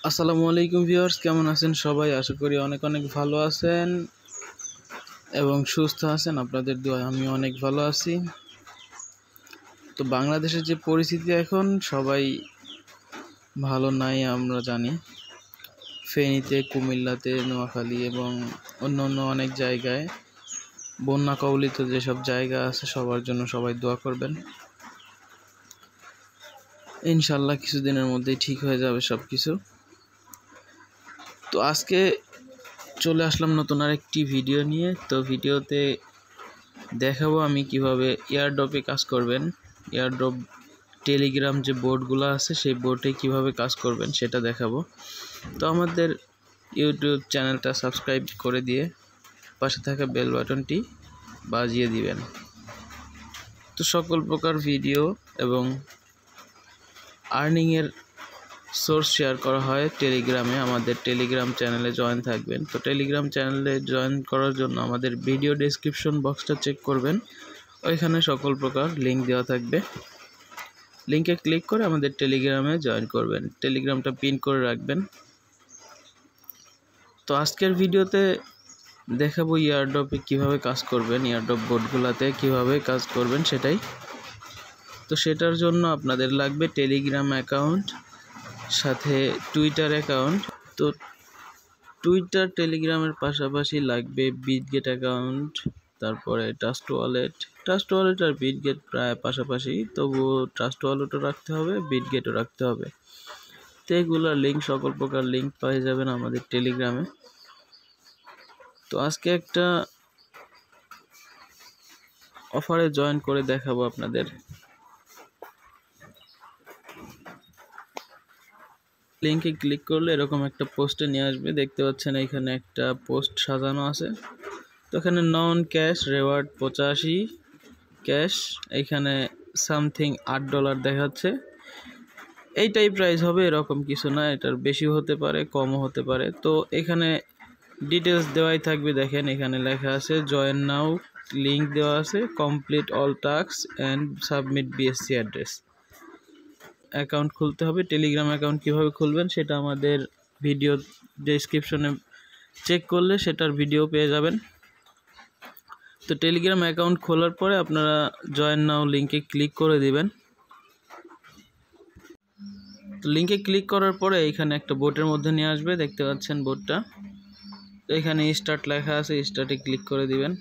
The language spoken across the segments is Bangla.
আসসালামু আলাইকুম ভিউয়ার্স, কেমন আছেন সবাই? আশা করি অনেক ভালো আছেন এবং সুস্থ আছেন। আপনাদের দোয়ায় আমি অনেক ভালো আছি। তো বাংলাদেশের যে পরিস্থিতি এখন সবাই ভালো নাই আমরা জানি। ফেনীতে, কুমিল্লাতে, নোয়াখালী এবং অন্য অনেক জায়গায় বন্যা কবলিত যেসব জায়গা আছে সবার জন্য সবাই দোয়া করবেন। ইনশাল্লাহ কিছুদিনের মধ্যেই ঠিক হয়ে যাবে সব কিছু। তো আজকে চলে আসলাম নতুন আরেকটি ভিডিও নিয়ে। তো ভিডিওতে দেখাবো আমি কিভাবে এয়ারড্রপে কাজ করবেন। এয়ারড্রপ টেলিগ্রাম যে বোর্ডগুলো আছে সেই বোর্ডে কিভাবে কাজ করবেন সেটা দেখাবো। তো আমাদের ইউটিউব চ্যানেলটা সাবস্ক্রাইব করে দিয়ে পাশে থাকা বেল বাটনটি বাজিয়ে দিবেন। তো সকল প্রকার ভিডিও এবং আর্নিংয়ের সোর্স শেয়ার করা হয় টেলিগ্রামে। আমাদের টেলিগ্রাম চ্যানেলে জয়েন থাকবেন। তো টেলিগ্রাম চ্যানেলে জয়েন করার জন্য আমাদের ভিডিও ডেসক্রিপশন বক্সটা চেক করবেন, ওইখানে সকল প্রকার লিঙ্ক দেওয়া থাকবে। লিঙ্কে ক্লিক করে আমাদের টেলিগ্রামে জয়েন করবেন, টেলিগ্রামটা পিন করে রাখবেন। তো আজকের ভিডিওতে দেখাবো এয়ারড্রপে কিভাবে কাজ করবেন, এয়ারড্রপ বোর্ডগুলোতে কিভাবে কাজ করবেন সেটাই। তো সেটার জন্য আপনাদের লাগবে টেলিগ্রাম অ্যাকাউন্ট, সাথে টুইটার অ্যাকাউন্ট। তো টুইটার টেলিগ্রামের পাশাপাশি লাগবে বিটগেট অ্যাকাউন্ট, তারপরে ট্রাস্ট ওয়ালেট আর বিটগেট প্রায় পাশাপাশি, তবুও ট্রাস্ট ওয়ালেটও রাখতে হবে, বিটগেটও রাখতে হবে। তো এগুলোর লিঙ্ক, সকল প্রকার লিঙ্ক পেয়ে যাবেন আমাদের টেলিগ্রামে। তো আজকে একটা অফারে জয়েন করে দেখাবো আপনাদের। লিঙ্কে ক্লিক করলে এরকম একটা পোস্টে নিয়ে আসবে, দেখতে পাচ্ছেন এখানে একটা পোস্ট সাজানো আছে। তো এখানে নন ক্যাশ রেওয়ার্ড 85 ক্যাশ, এখানে সামথিং $8 দেখাচ্ছে। এইটাই প্রাইস হবে এরকম কিছু না, এটার বেশি হতে পারে কমও হতে পারে। তো এখানে ডিটেলস দেওয়াই থাকবে, দেখেন এখানে লেখা আছে জয়েন নাও, লিঙ্ক দেওয়া আছে, complete all task and submit BSc address. Account খুলতে হবে। টেলিগ্রাম অ্যাকাউন্ট কীভাবে খুলবেন সেটা আমাদের ভিডিও ডেসক্রিপশনে চেক করলে সেটার ভিডিও পেয়ে যাবেন। তো টেলিগ্রাম অ্যাকাউন্ট খোলার পরে আপনারা জয়েন নাও লিঙ্কে ক্লিক করে দিবেন। তো লিঙ্কে ক্লিক করার পরে এখানে একটা বোটের মধ্যে নিয়ে আসবে, দেখতে পাচ্ছেন বোটটা। তো এখানে স্টার্ট লেখা আছে, স্টার্টে ক্লিক করে দিবেন।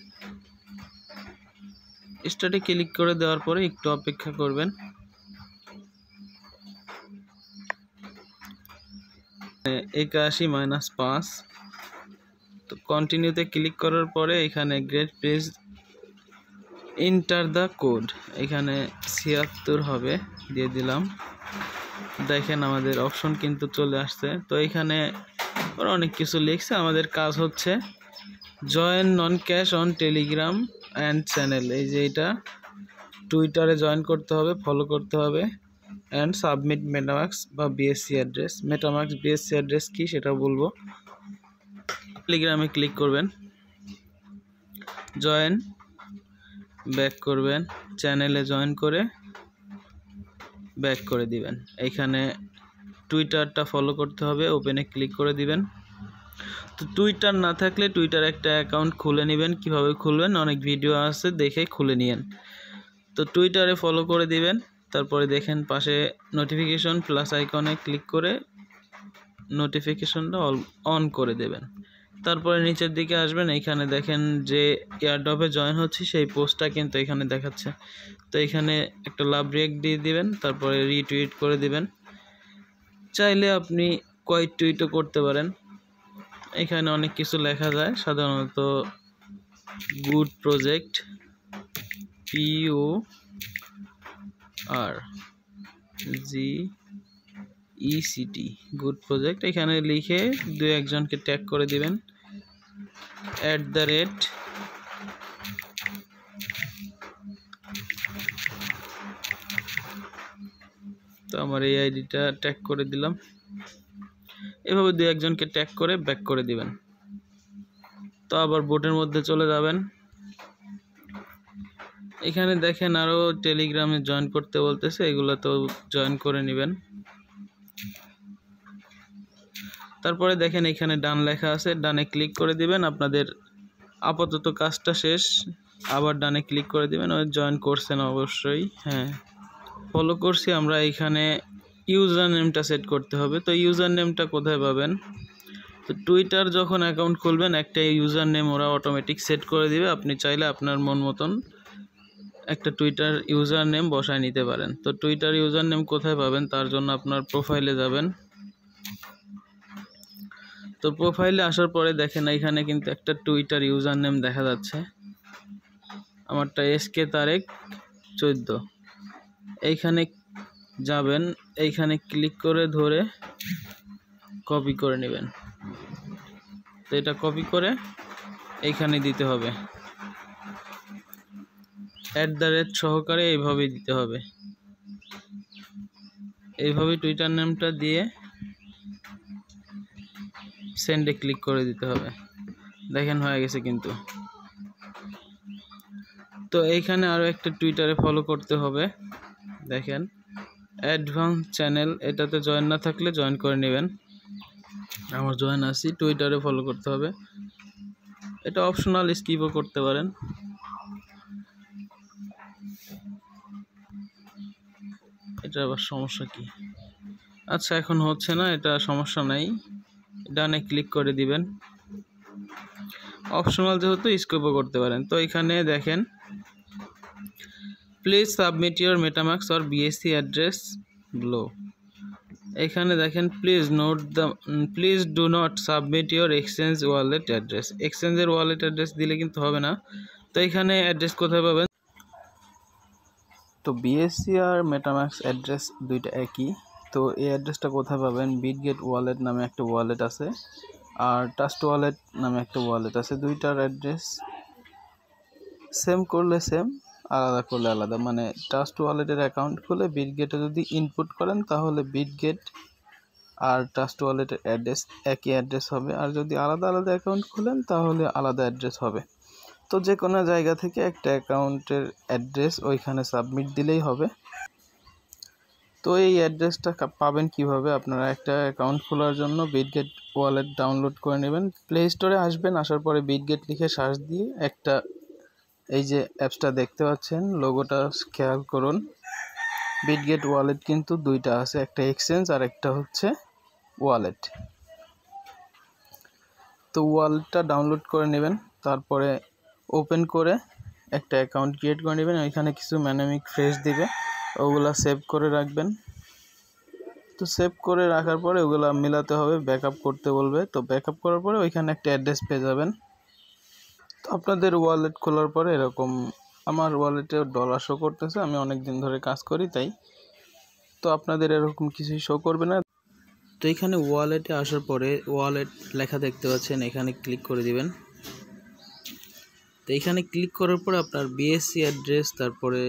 স্টার্টে ক্লিক করে দেওয়ার পরে একটু অপেক্ষা করবেন। 81-5। তো কন্টিনিউতে ক্লিক করার পরে এখানে great please enter the code, এখানে 76 হবে, দিয়ে দিলাম। দেখেন আমাদের অপশন কিন্তু চলে আসছে। তো এখানে ওরা অনেক কিছু লিখছে। আমাদের কাজ হচ্ছে join non cash on Telegram and channel, এই যে এটা টুইটারে জয়েন করতে হবে, ফলো করতে হবে, অ্যান্ড সাবমিট মেটামাস্ক বা BSc address. MetaMask BSc address কি সেটা বলবো। টেলিগ্রামে ক্লিক করবেন, জয়েন, ব্যাক করবেন, চ্যানেলে জয়েন করে ব্যাক করে দিবেন। এইখানে টুইটারটা ফলো করতে হবে, ওপেনে ক্লিক করে দিবেন। তো টুইটার না থাকলে টুইটার একটা অ্যাকাউন্ট খুলে নেবেন, কিভাবে খুলবেন অনেক ভিডিও আছে, দেখে খুলে নিয়েন। তো টুইটারে ফলো করে দিবেন। তারপরে দেখেন পাশে নোটিফিকেশন প্লাস আইকনে ক্লিক করে নোটিফিকেশনটা অন করে দেবেন। তারপরে নিচের দিকে আসবেন, এইখানে দেখেন যে এয়ারড্রপে জয়েন হচ্ছে সেই পোস্টটা কিন্তু এখানে দেখাচ্ছে। তো এখানে একটা লাভ রিঅ্যাক্ট দিয়ে দিবেন, তারপরে রিটুইট করে দিবেন। চাইলে আপনি কয়েক টুইটও করতে পারেন। এখানে অনেক কিছু লেখা যায়, সাধারণত good project, PURGECT, good project, এখানে লিখে 2-1জনকে ট্যাগ করে দিবেন। @ তো আমার এই আইডিটা ট্যাগ করে দিলাম। এভাবে 2-1জনকে ট্যাগ করে ব্যাক করে দিবেন। তো আবার বোটের মধ্যে চলে যাবেন। এখানে দেখেন আরও টেলিগ্রামে জয়েন করতে বলতেছে, এগুলো তো জয়েন করে নেবেন। তারপরে দেখেন এখানে ডান লেখা আছে, ডানে ক্লিক করে দিবেন। আপনাদের আপাতত কাজটা শেষ, আবার ডানে ক্লিক করে দিবেন। ওই জয়েন করছেন অবশ্যই, হ্যাঁ ফলো করছি আমরা। এইখানে ইউজার নেমটা সেট করতে হবে। তো ইউজার নেমটা কোথায় পাবেন? তো টুইটার যখন অ্যাকাউন্ট খুলবেন একটা ইউজার নেম ওরা অটোমেটিক সেট করে দিবে। আপনি চাইলে আপনার মন মতন একটা টুইটার ইউজার নেম বসায় নিতে পারেন। তো টুইটার ইউজার নেম কোথায় পাবেন? তার জন্য আপনার প্রোফাইলে যাবেন। তো প্রোফাইলে আসার পরে দেখেন এখানে কিন্তু একটা টুইটার ইউজার নেম দেখা যাচ্ছে। আমারটা SK তারেক 14। এইখানে যাবেন, এইখানে ক্লিক করে ধরে কপি করে নেবেন। তো এটা কপি করে এইখানে দিতে হবে, @ সহকারে এইভাবেই দিতে হবে। এইভাবে টুইটার নেমটা দিয়ে সেন্ডে ক্লিক করে দিতে হবে। দেখেন হয়ে গেছে কিন্তু। তো এইখানে আরও একটা টুইটারে ফলো করতে হবে। দেখেন অ্যাডভান্স চ্যানেল, এটাতে জয়েন না থাকলে জয়েন করে নেবেন। আমার জয়েন আছি। টুইটারে ফলো করতে হবে, এটা অপশনাল, স্কিপও করতে পারেন। এটা আবার সমস্যা কি? আচ্ছা এখন হচ্ছে না, এটা সমস্যা নাই, ডানে ক্লিক করে দিবেন। অপশনাল যেহেতু স্কিপও করতে পারেন। তো এখানে দেখেন please submit your MetaMask or BSC address below. এখানে দেখেন please do not submit your exchange wallet address. এক্সচেঞ্জের ওয়ালেট অ্যাড্রেস দিলে কিন্তু হবে না। তো এখানে অ্যাড্রেস কোথায় পাবেন? তো BSC আর মেটামাস্ক অ্যাড্রেস দুইটা একই। তো এই অ্যাড্রেসটা কোথায় পাবেন? বিটগেট ওয়ালেট নামে একটা ওয়ালেট আছে, আর ট্রাস্ট ওয়ালেট নামে একটা ওয়ালেট আছে। দুইটার অ্যাড্রেস সেম করলে সেম, আলাদা করলে আলাদা। মানে ট্রাস্ট ওয়ালেটের অ্যাকাউন্ট খুলে বিটগেটে যদি ইনপুট করেন তাহলে বিটগেট আর ট্রাস্ট ওয়ালেটের অ্যাড্রেস একই অ্যাড্রেস হবে, আর যদি আলাদা আলাদা অ্যাকাউন্ট খুলেন তাহলে আলাদা অ্যাড্রেস হবে। তো যে কোনো জায়গা থেকে একটা অ্যাকাউন্টের অ্যাড্রেস ওইখানে সাবমিট দিলেই হবে। তো এই অ্যাড্রেসটা পাবেন কিভাবে? আপনারা একটা অ্যাকাউন্ট খোলার জন্য বিটগেট ওয়ালেট ডাউনলোড করে নেবেন। প্লে স্টোরে আসবেন, আসার পরে বিটগেট লিখে সার্চ দিয়ে একটা এই যে অ্যাপসটা দেখতে পাচ্ছেন, লোগোটা খেয়াল করুন। বিটগেট ওয়ালেট কিন্তু দুইটা আছে, একটা এক্সচেঞ্জ আর একটা হচ্ছে ওয়ালেট। তো ওয়ালেটটা ডাউনলোড করে নেবেন, তারপরে ওপেন করে একটা অ্যাকাউন্ট ক্রিয়েট করে নেবেন। ওইখানে কিছু ডাইনামিক ফ্রেজ দিবে, ওগুলা সেভ করে রাখবেন। তো সেভ করে রাখার পরে ওগুলা মিলাতে হবে, ব্যাকআপ করতে বলবে। তো ব্যাকআপ করার পরে ওইখানে একটা অ্যাড্রেস পেয়ে যাবেন। তো আপনাদের ওয়ালেট খোলার পরে এরকম, আমার ওয়ালেটে ডলার শো করতেছে, আমি অনেক দিন ধরে কাজ করি তাই। তো আপনাদের এরকম কিছুই শো করবে না। তো এখানে ওয়ালেটে আসার পরে ওয়ালেট লেখা দেখতে পাচ্ছেন, এখানে ক্লিক করে দিবেন। তো এখানে ক্লিক করার পর আপনার BSC অ্যাড্রেস, তারপরে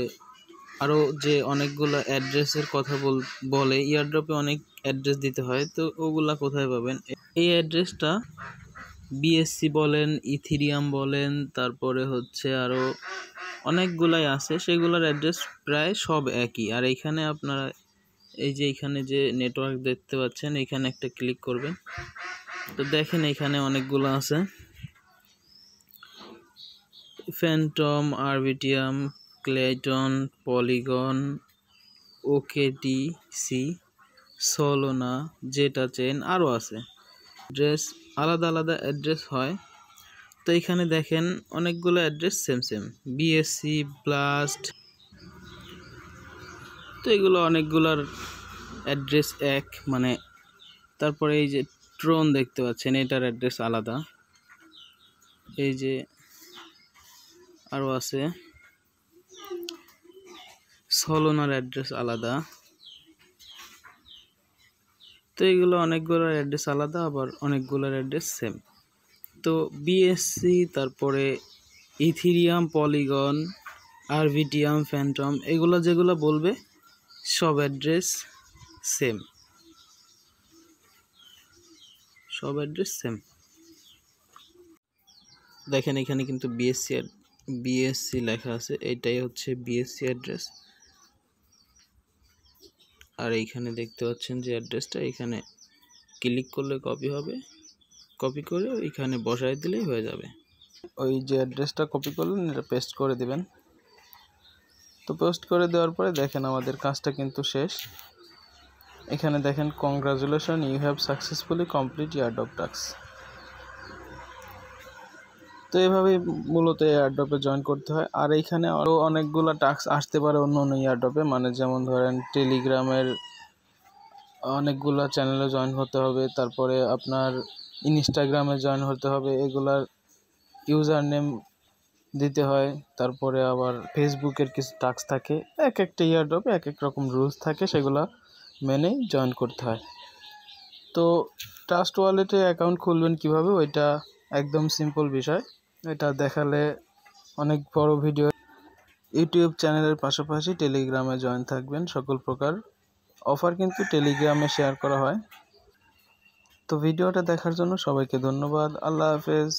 আরও যে অনেকগুলো অ্যাড্রেসের কথা বলে, ইয়ারড্রপে অনেক অ্যাড্রেস দিতে হয়। তো ওগুলা কোথায় পাবেন? এই অ্যাড্রেসটা BSC বলেন, ইথিরিয়াম বলেন, তারপরে হচ্ছে আরও অনেকগুলাই আছে, সেগুলোর অ্যাড্রেস প্রায় সব একই। আর এইখানে আপনারা এই যে এইখানে যে নেটওয়ার্ক দেখতে পাচ্ছেন, এখানে একটা ক্লিক করবেন। তো দেখেন এখানে অনেকগুলো আছে, Phantom, Arbitrum, Klaytn, Polygon, OKTC, Solana, Zeta chain, আরও আছে। অ্যাড্রেস আলাদা আলাদা অ্যাড্রেস হয়। তো এখানে দেখেন অনেকগুলো অ্যাড্রেস সেম BSC ব্লাস্ট। তো এগুলো অনেকগুলোর অ্যাড্রেস এক, মানে তারপরে এই যে ট্রোন দেখতে পাচ্ছেন, এটার অ্যাড্রেস আলাদা। এই যে আরও আছে, সোলোনার অ্যাড্রেস আলাদা। তো এগুলো অনেকগুলোর অ্যাড্রেস আলাদা, আবার অনেকগুলোর অ্যাড্রেস সেম। তো BSC, তারপরে ইথিরিয়াম, পলিগন, আরবিটিয়াম, ফ্যান্টম, এগুলো যেগুলো বলবে সব অ্যাড্রেস সেম, সব অ্যাড্রেস সেম। দেখেন এখানে কিন্তু BSC লেখা আছে, এটাই হচ্ছে BSC অ্যাড্রেস। আর এইখানে দেখতে পাচ্ছেন যে অ্যাড্রেসটা, এখানে ক্লিক করলে কপি হবে, কপি করে ওইখানে বসায় দিলেই হয়ে যাবে। ওই যে অ্যাড্রেসটা কপি করলেন এটা পেস্ট করে দিবেন। তো পোস্ট করে দেওয়ার পরে দেখেন আমাদের কাজটা কিন্তু শেষ। এখানে দেখেন congratulation, you have successfully complete airdrop task. তো এইভাবেই মূলত এয়ারড্রপে জয়েন করতে হয়। আর এইখানে আরও অনেকগুলো টাস্ক আসতে পারে অন্য অন্য এয়ারড্রপে, মানে যেমন ধরেন টেলিগ্রামের অনেকগুলো চ্যানেলে জয়েন হতে হবে, তারপরে আপনার ইনস্টাগ্রামে জয়েন হতে হবে, এগুলার ইউজার নেম দিতে হয়, তারপরে আবার ফেসবুকের কিছু টাস্ক থাকে। এক একটা এয়ারড্রপে এক এক রকম রুলস থাকে, সেগুলো মেনেই জয়েন করতে হয়। তো ট্রাস্ট ওয়ালেটে অ্যাকাউন্ট খুলবেন কিভাবে, ওইটা একদম সিম্পল বিষয়। এটা দেখালে অনেক বড় ভিডিও। ইউটিউব চ্যানেলের পাশাপাশি টেলিগ্রামে জয়েন থাকবেন। সকল প্রকার অফার কিন্তু টেলিগ্রামে শেয়ার করা হয়। তো ভিডিওটা দেখার জন্য সবাইকে ধন্যবাদ। আল্লাহ হাফেজ।